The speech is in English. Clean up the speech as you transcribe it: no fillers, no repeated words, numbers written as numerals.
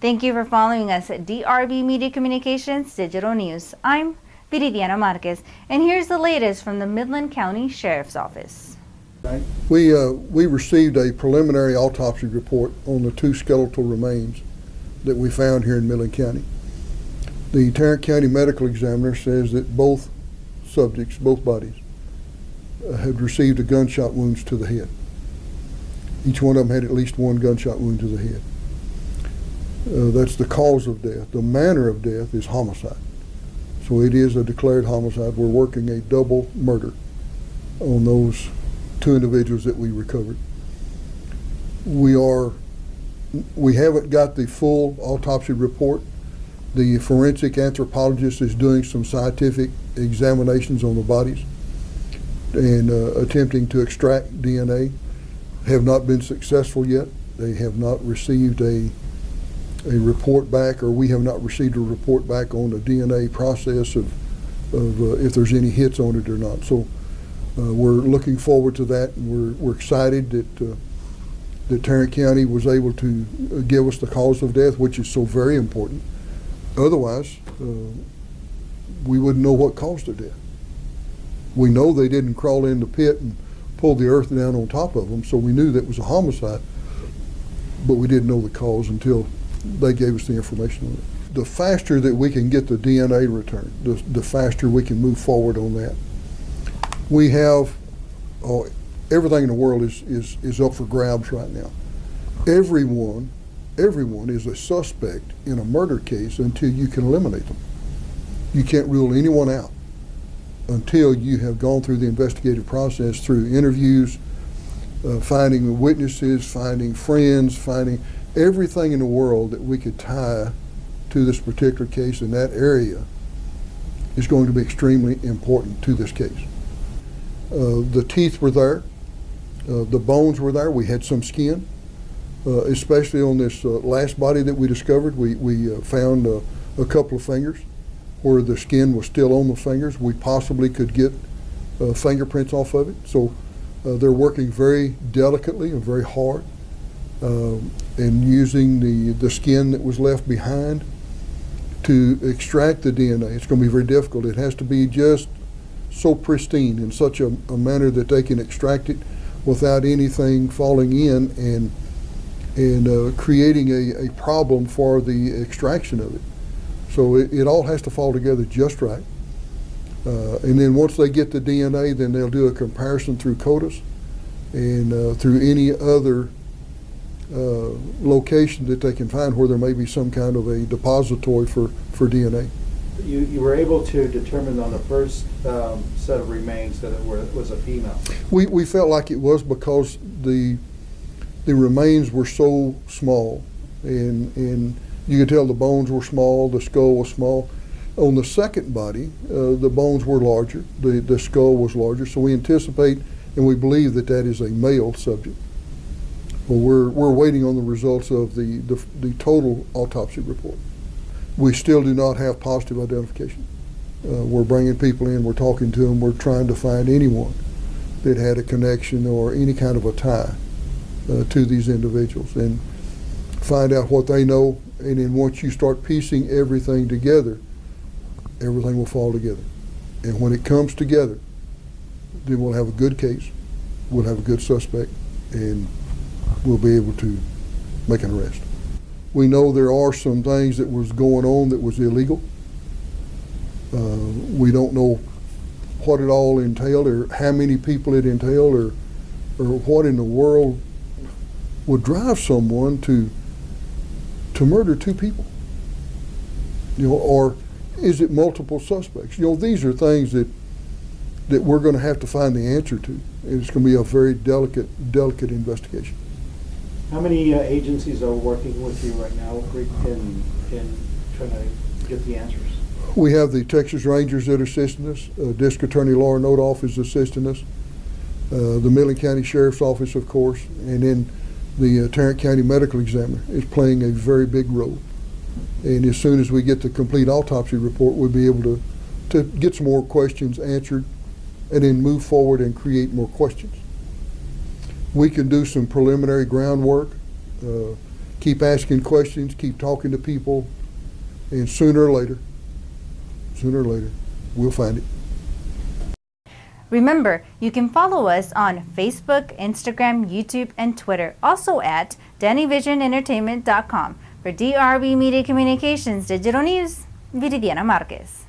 Thank you for following us at DRB Media Communications Digital News. I'm Viridiana Marquez, and here's the latest from the Midland County Sheriff's Office. We received a preliminary autopsy report on the 2 skeletal remains that we found here in Midland County. The Tarrant County Medical Examiner says that both subjects, both bodies, had received a gunshot wounds to the head. Each one of them had at least 1 gunshot wound to the head. That's the cause of death. The manner of death is homicide. So it is a declared homicide. We're working a double murder on those 2 individuals that we recovered. We haven't got the full autopsy report. The forensic anthropologist is doing some scientific examinations on the bodies and attempting to extract DNA. Have not been successful yet. They have not received a report back, or we have not received a report back on the DNA process of if there's any hits on it or not. So we're looking forward to that, and we're excited that Tarrant County was able to give us the cause of death, which is so very important. Otherwise, we wouldn't know what caused their death. We know they didn't crawl in the pit and pull the earth down on top of them, so we knew that was a homicide, but we didn't know the cause until they gave us the information on it. The faster that we can get the DNA returned, the faster we can move forward on that. We have, everything in the world is up for grabs right now. Everyone is a suspect in a murder case until you can eliminate them. You can't rule anyone out until you have gone through the investigative process through interviews, finding witnesses, finding friends, finding everything in the world that we could tie to this particular case in that area is going to be extremely important to this case. The teeth were there, the bones were there, we had some skin, especially on this last body that we discovered. We found a couple of fingers where the skin was still on the fingers. We possibly could get fingerprints off of it. So they're working very delicately and very hard and using the skin that was left behind to extract the DNA. It's going to be very difficult. It has to be just so pristine in such a manner that they can extract it without anything falling in and creating a problem for the extraction of it. So it all has to fall together just right. And then once they get the DNA, then they'll do a comparison through CODIS and through any other location that they can find where there may be some kind of a depository for DNA. You were able to determine on the first set of remains that it was a female. We felt like it was because the remains were so small, and you could tell the bones were small, the skull was small. On the second body, the bones were larger, the skull was larger, so we anticipate and we believe that that is a male subject. Well, we're waiting on the results of the total autopsy report. We still do not have positive identification. We're bringing people in, we're talking to them, we're trying to find anyone that had a connection or any kind of a tie to these individuals and find out what they know. And then once you start piecing everything together, everything will fall together. And when it comes together, then we'll have a good case, we'll have a good suspect, and we'll be able to make an arrest. We know there are some things that was going on that was illegal. We don't know what it all entailed or how many people it entailed or what in the world would drive someone to murder 2 people. Or is it multiple suspects? These are things that we're going to have to find the answer to. And it's going to be a very delicate investigation. How many agencies are working with you right now in trying to get the answers? We have the Texas Rangers that are assisting us. District Attorney Laura Nodoff is assisting us. The Midland County Sheriff's Office, of course, and then the Tarrant County Medical Examiner is playing a very big role. And as soon as we get the complete autopsy report, we'll be able to get some more questions answered and then move forward and create more questions. We can do some preliminary groundwork keep asking questions, keep talking to people, and sooner or later, we'll find it. Remember, you can follow us on Facebook, Instagram, YouTube, and Twitter, also at DannyVisionEntertainment.com. For DRB Media Communications Digital News, Viridiana Marquez.